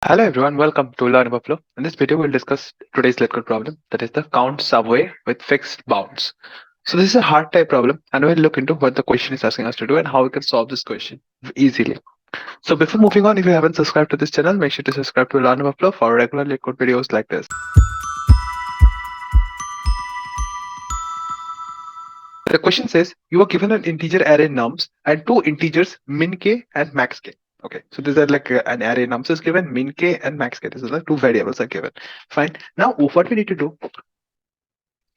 Hello everyone, welcome to Learn Overflow. In this video, we'll discuss today's LeetCode problem, that is the count subway with fixed bounds. So this is a hard type problem, and we'll look into what the question is asking us to do and how we can solve this question easily. So before moving on, if you haven't subscribed to this channel, make sure to subscribe to Learn Overflow for regular LeetCode videos like this. The question says you are given an integer array nums and two integers min k and max k. Okay, so these are like an array nums is given, min k and max k. These are the two variables are given. Fine. Now what we need to do.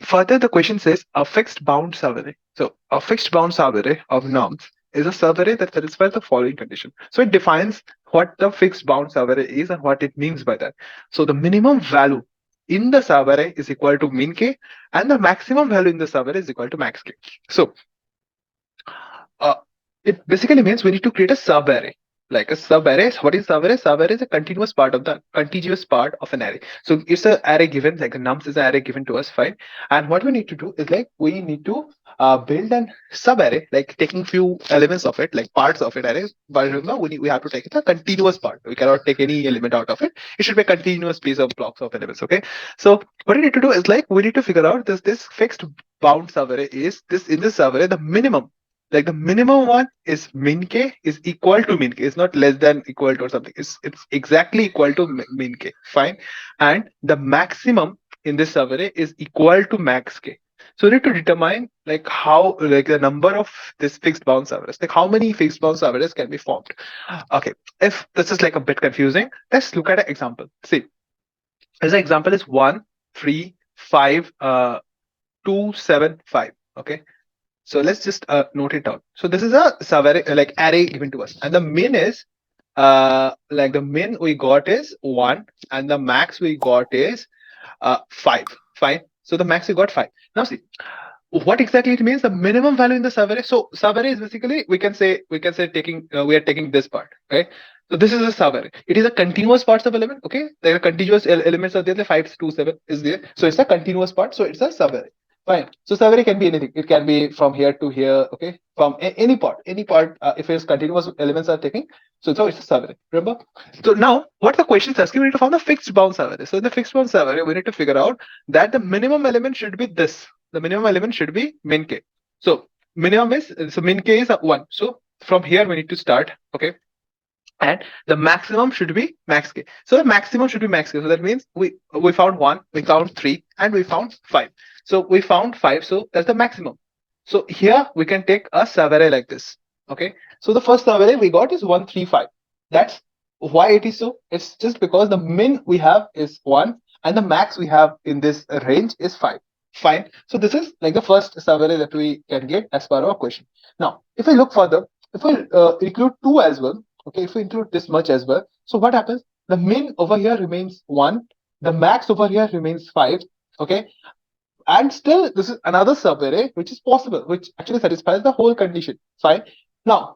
Further, the question says a fixed bound survey. So a fixed bound survey of norms is a survey that satisfies the following condition. So it defines what the fixed bound survey is and what it means by that. So the minimum value in the survey is equal to min k and the maximum value in the survey is equal to max k. So uh, it basically means we need to create a subarray. Like a subarray, what is subarray? Subarray is a continuous part of the contiguous part of an array. So it's an array given, like the nums is an array given to us, fine. And what we need to do is like we need to build an subarray, like taking few elements of it, like parts of it array. But remember, we have to take it a continuous part. We cannot take any element out of it. It should be a continuous piece of blocks of elements. Okay. So what we need to do is like we need to figure out this fixed bound subarray is this in this subarray the minimum, like the minimum one is min k is equal to min k. It's not less than equal to or something. It's exactly equal to min k. Fine. And the maximum in this survey is equal to max k. So we need to determine like how like the number of this fixed bound surveys, like how many fixed bound surveys can be formed. Okay. If this is like a bit confusing, let's look at an example. See, as an example is 1, 3, 5, 2, 7, 5. Okay. So let's just note it down. So this is a survey like array given to us, and the min is like the min we got is 1, and the max we got is 5. Fine. So the max we got 5. Now see what exactly it means. The minimum value in the survey. So survey is basically we can say taking we are taking this part. Okay. So this is a survey. It is a continuous parts of element. Okay. There are continuous elements are there. The 5 to 7 is there. So it's a continuous part. So it's a survey. Fine. So survey can be anything. It can be from here to here. Okay. From any part. Any part. If it's continuous elements are taking. So it's a survey. Remember. So now what the question is asking, we need to find the fixed bound survey. So in the fixed bound survey, we need to figure out that the minimum element should be this. The minimum element should be min k. So minimum is, so min k is 1. So from here we need to start. Okay. And the maximum should be max k. So the maximum should be max k. So that means we found 1, we found 3, and we found 5. So we found 5. So that's the maximum. So here we can take a survey like this. Okay. So the first survey we got is 135. That's why it is so. It's just because the min we have is 1 and the max we have in this range is 5. Fine. So this is like the first survey that we can get as per our question. Now, if we look further, if we include 2 as well, okay, if we include this much as well, so what happens? The min over here remains 1, the max over here remains 5, okay, and still this is another subarray which is possible, which actually satisfies the whole condition. Fine. Now,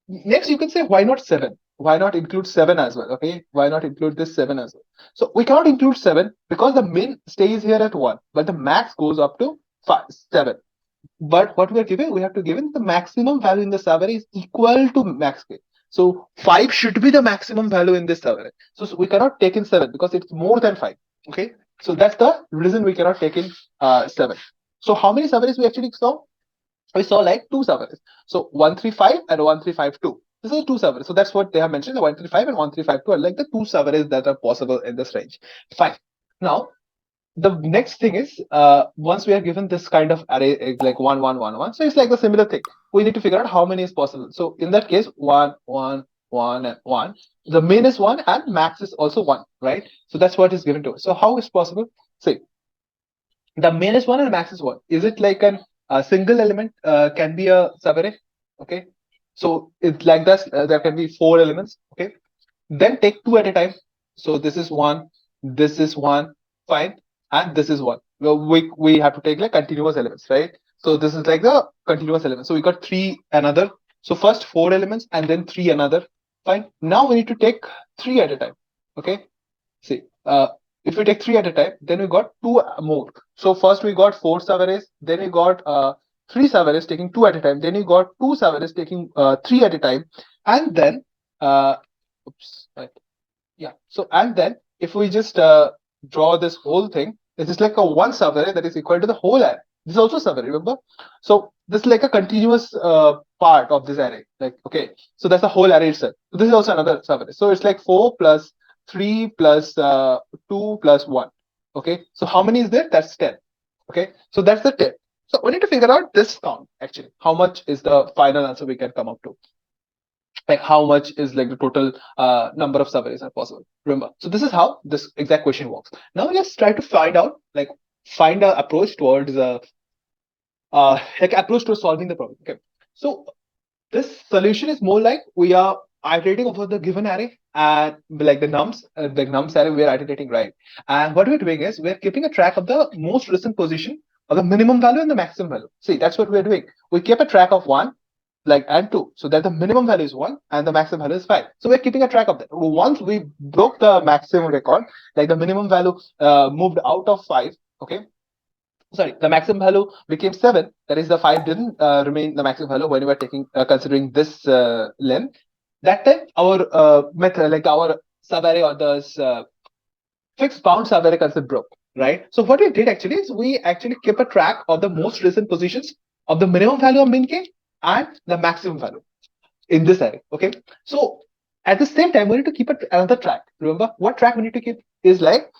next you can say why not 7? Why not include 7 as well? Okay, why not include this 7 as well? So we cannot include 7 because the min stays here at 1, but the max goes up to 7. But what we are given, we have to given the maximum value in the survey is equal to max k. So 5 should be the maximum value in this survey. So we cannot take in 7 because it's more than 5. Okay. So that's the reason we cannot take in 7. So how many surveys we actually saw? We saw like 2 surveys. So 135 and 1352. This is 2 surveys. So that's what they have mentioned. The 135 and 1352 are like the 2 surveys that are possible in this range. Fine. Now, the next thing is once we are given this kind of array like 1 1 1 1, so it's like the similar thing. We need to figure out how many is possible. So in that case 1 1 1 and 1, the min is 1 and max is also 1, right? So that's what is given to us. So how is possible? See, the min is 1 and max is 1. Is it like a single element can be a subarray? Okay, so it's like this. There can be 4 elements. Okay, then take 2 at a time. So this is 1, this is 1, fine, and this is 1. Well, we have to take like continuous elements, right? So this is like the continuous element. So we got 3 another. So first 4 elements and then 3 another. Fine. Now we need to take 3 at a time. Okay. See, if we take 3 at a time, then we got 2 more. So first we got 4 surveys, then we got 3 surveys taking 2 at a time, then we got 2 surveys taking 3 at a time, and then oops, right. Yeah. So and then if we just draw this whole thing, this is like a one subarray that is equal to the whole array. This is also subarray, remember? So this is like a continuous part of this array. Like okay, so that's the whole array itself. So this is also another subarray. So it's like 4 plus 3 plus 2 plus 1. Okay. So how many is there? That's 10. Okay. So that's the 10. So we need to figure out this count actually. How much is the final answer we can come up to? Like how much is like the total number of surveys are possible, remember. So this is how this exact question works. Now let's try to find out, like find an approach towards like approach to solving the problem. Okay, so this solution is more like we are iterating over the given array and like the nums array we are iterating, right? And what we're doing is we're keeping a track of the most recent position of the minimum value and the maximum value. See, that's what we're doing. We keep a track of one, like and two, so that the minimum value is one and the maximum value is five. So we're keeping a track of that. Once we broke the maximum record, like the minimum value moved out of five, okay, sorry, the maximum value became 7, that is the 5 didn't remain the maximum value when we were taking considering this length. That time our method, like our subarray or the fixed bound subarray concept broke, right? So what we did actually is we actually kept a track of the most recent positions of the minimum value of min k and the maximum value in this array. Okay, so at the same time we need to keep another track. Remember what track we need to keep is like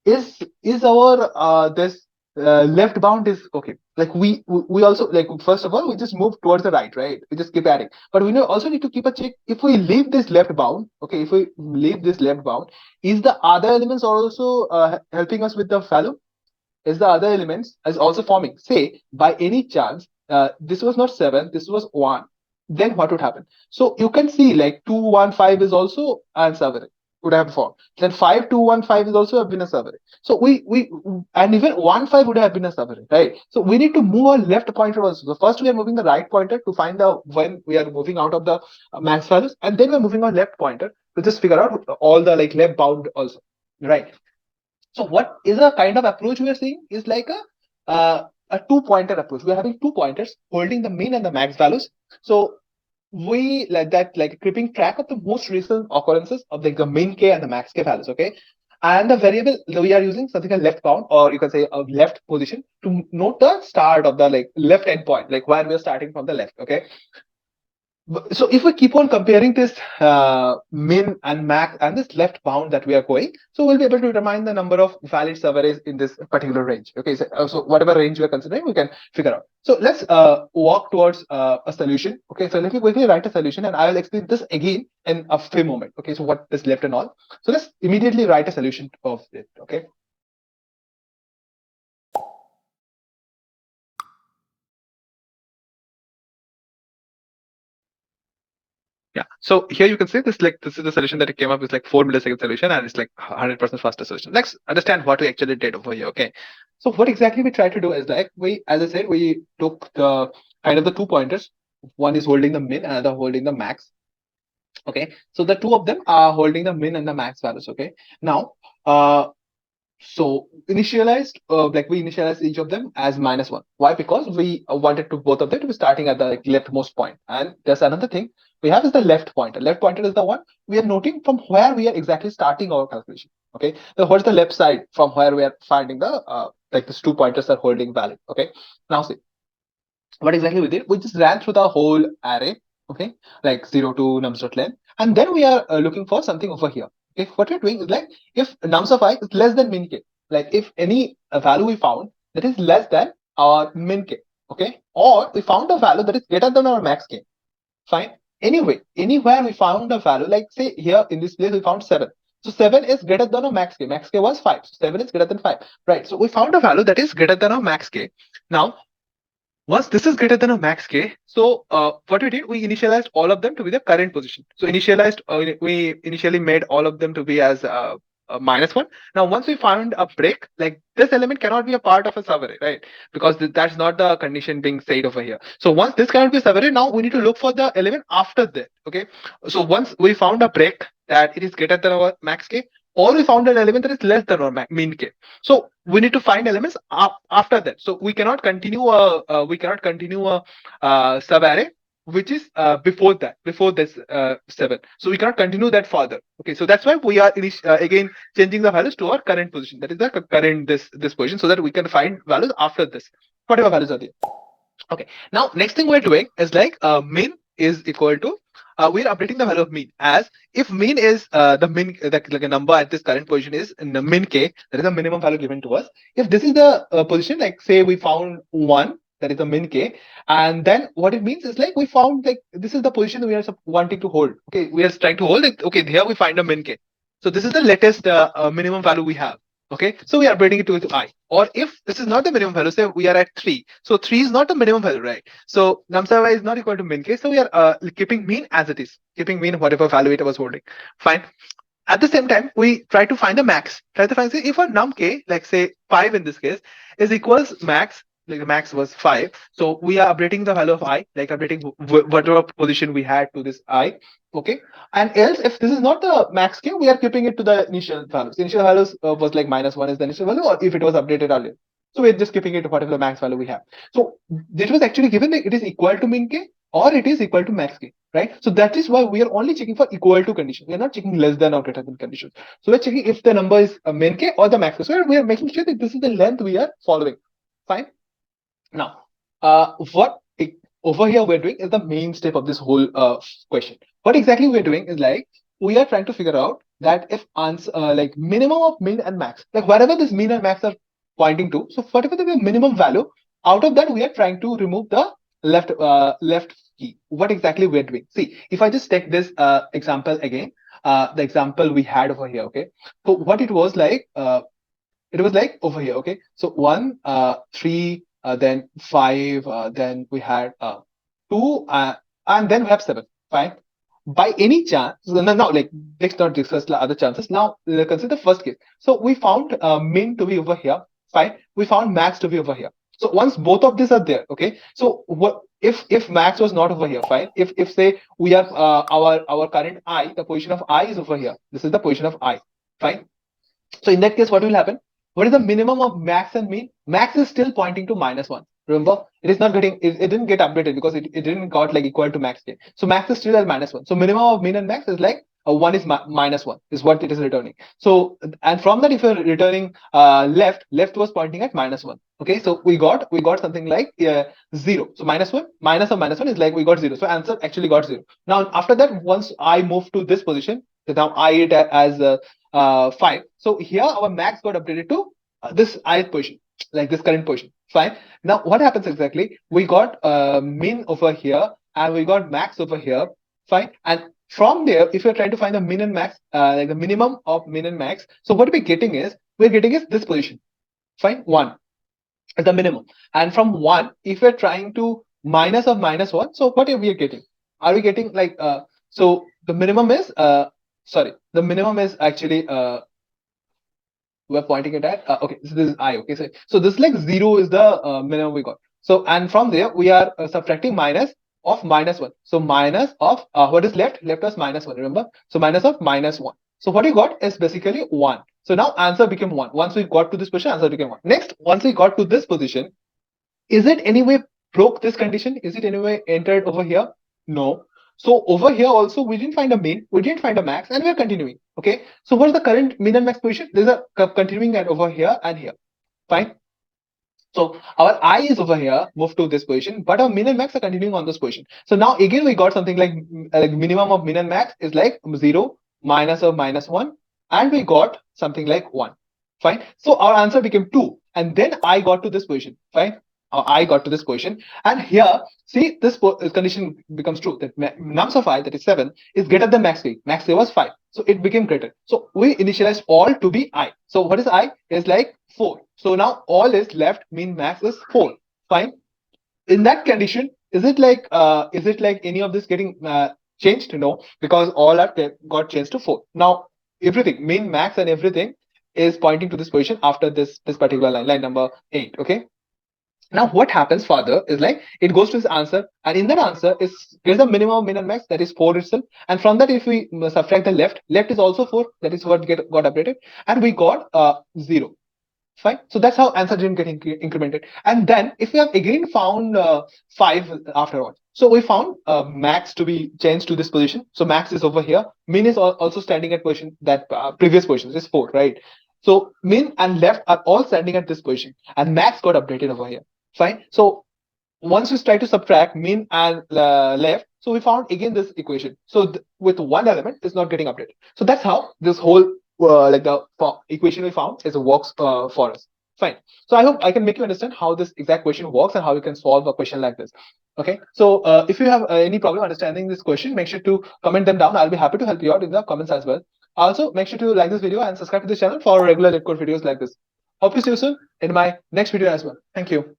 is our this left bound is okay. Like we also, like first of all we just move towards the right, we just keep adding, but we also need to keep a check if we leave this left bound. Okay, if we leave this left bound, is the other elements also helping us with the value? Is the other elements is also forming? Say by any chance this was not 7, this was 1, then what would happen? So you can see like 215 is also an survey would have formed. Then 5215 is also have been a survey. So we and even 15 would have been a survey, right? So we need to move our left pointer also. So first we are moving the right pointer to find out when we are moving out of the max values, and then we're moving our left pointer to just figure out all the like left bound also, right? So what is a kind of approach we are seeing is like a two-pointer approach. We are having 2 pointers holding the min and the max values. So we like that, like keeping track of the most recent occurrences of like the min k and the max k values. Okay, and the variable we are using something like left bound, or you can say a left position to note the start of the like left endpoint, like where we are starting from the left. Okay, so if we keep on comparing this min and max and this left bound that we are going, so we'll be able to determine the number of valid surveys in this particular range. Okay, so whatever range we are considering, we can figure out. So let's walk towards a solution. Okay, so let me quickly write a solution and I will explain this again in a few moments. Okay, so what is left and all. So let's immediately write a solution of it. Okay. Yeah. So here you can see this, like this is the solution that it came up with, like 4 millisecond solution, and it's like 100% faster solution. Let's understand what we actually did over here. Okay. So what exactly we tried to do is like we, as I said, we took the kind of the 2 pointers. One is holding the min, another holding the max. Okay. So the two of them are holding the min and the max values. Okay. Now, so initialized, like we initialized each of them as -1. Why? Because we wanted to both of them to be starting at the like, leftmost point. And there's another thing we have is the left pointer. Left pointer is the one we are noting from where we are exactly starting our calculation. Okay, so what's the left side from where we are finding the like these 2 pointers are holding valid. Okay, now see what exactly we did. We just ran through the whole array. Okay, like 0 to nums.len, and then we are looking for something over here. Okay, what we're doing is like if nums of I is less than min k, like if any value we found that is less than our min k, okay, or we found a value that is greater than our max k, fine. Anyway, anywhere we found a value, like say here in this place we found 7. So 7 is greater than our max k. Max k was 5. So 7 is greater than 5. Right. So we found a value that is greater than our max k. Now once this is greater than a max k, so what we did, we initialized all of them to be the current position. So initialized, we initially made all of them to be as -1. Now, once we found a break, like this element cannot be a part of a subarray, right? Because that's not the condition being said over here. So once this cannot be a subarray, now we need to look for the element after that. Okay. So once we found a break that it is greater than our max k, or we found an element that is less than our min k. So we need to find elements after that. So we cannot continue a subarray which is before this 7. So we cannot continue that further. Okay, so that's why we are again changing the values to our current position. That is the current this position, so that we can find values after this, whatever values are there. Okay, now next thing we're doing is like min is equal to we're updating the value of mean as if mean is the min like a number at this current position is in the min k, that is the minimum value given to us. If this is the position, like say we found 1, that is the min k, and then what it means is like we found like this is the position we are wanting to hold. Okay, we are trying to hold it. Okay, here we find a min k, so this is the latest minimum value we have. Okay, so we are updating it to I. Or if this is not the minimum value, say we are at 3. So 3 is not the minimum value, right? So numsava is not equal to min k. So we are keeping mean as it is, keeping mean whatever value it was holding. Fine. At the same time, we try to find the max. Try to find, say, if a num k, like say 5 in this case, is equals max, like the max was 5. So we are updating the value of I, like updating whatever position we had to this I. Okay. And else, if this is not the max k, we are keeping it to the initial values. Initial values was like -1 is the initial value, or if it was updated earlier. So we're just keeping it to whatever the max value we have. So this was actually given that it is equal to min k or it is equal to max k, right? So that is why we are only checking for equal to condition. We are not checking less than or greater than condition. So we're checking if the number is a min k or the max k. So we are making sure that this is the length we are following. Fine. Now, what over here we're doing is the main step of this whole question. What exactly we're doing is like we are trying to figure out that if answer like minimum of min and max, like wherever this min and max are pointing to, so whatever the minimum value, out of that we are trying to remove the left key. What exactly we're doing? See, if I just take this example again, the example we had over here. Okay, so what it was like over here. Okay, so 1 3 then 5 then we had 2 and then we have 7. Fine. By any chance, now like let's not discuss the other chances. Now consider the first case. So we found min to be over here. Fine. We found max to be over here. So once both of these are there, okay, so what if max was not over here? Fine. If say we have our current I, the position of I is over here. This is the position of I. Fine. So in that case, what will happen? What is the minimum of max and mean? Max is still pointing to -1. Remember, it is not getting, it didn't get updated because it didn't got like equal to max k. So max is still at -1. So minimum of mean and max is like 1 is -1 is what it is returning. So, and from that, if you're returning left was pointing at -1. Okay, so we got something like 0. So -1 minus of -1 is like we got 0. So answer actually got 0. Now after that, once I move to this position, so now I it as 5. So here our max got updated to this ith position, like this current position. Fine. Now what happens exactly? We got min over here and we got max over here. Fine. And from there, if you're trying to find the min and max, like the minimum of min and max, so what we're getting is this position. Fine. 1 is the minimum. And from 1, if we're trying to minus of -1, so what are we getting? Are we getting like so the minimum is sorry, the minimum is actually we're pointing it at okay, so this is I. Okay, so this like 0 is the minimum we got. So and from there we are subtracting minus of -1. So minus of what is left us -1, remember? So minus of -1. So what we got is basically 1. So now answer became 1. Once we got to this position, answer became 1. Next, once we got to this position, is it anyway broke this condition? Is it anyway entered over here? No. So over here also we didn't find a mean, we didn't find a max, and we're continuing. Okay. So what's the current mean and max position? There's a continuing at over here and here. Fine. So our I is over here, move to this position, but our min and max are continuing on this position. So now again we got something like minimum of min and max is like 0 minus of -1, and we got something like 1. Fine. So our answer became 2, and then I got to this position. Fine. I got to this position, and here see this condition becomes true that nums of I, that is 7, is greater than max k. Max k was 5, so it became greater. So we initialized all to be I. So what is I? Is like 4. So now all is left, mean max is 4. Fine. In that condition, is it like any of this getting changed? No, because all are got changed to 4. Now everything, mean max and everything is pointing to this position after this particular line number 8. Okay. Now what happens further is like it goes to this answer, and in that answer is there's a minimum min and max, that is 4 itself, and from that if we subtract the left is also 4, that is what got updated, and we got 0. Fine. So that's how answer didn't get incremented. And then if we have again found 5 afterwards, So we found max to be changed to this position. So max is over here. Min is also standing at position that previous position is 4, right? So min and left are all standing at this position, and max got updated over here. Fine. So once we try to subtract min and left, so we found again this equation. So with one element, it's not getting updated. So that's how this whole like the equation we found is works for us. Fine. So I hope I can make you understand how this exact question works and how you can solve a question like this. Okay. So if you have any problem understanding this question, make sure to comment them down. I'll be happy to help you out in the comments as well. Also, make sure to like this video and subscribe to this channel for regular LeetCode videos like this. Hope to see you soon in my next video as well. Thank you.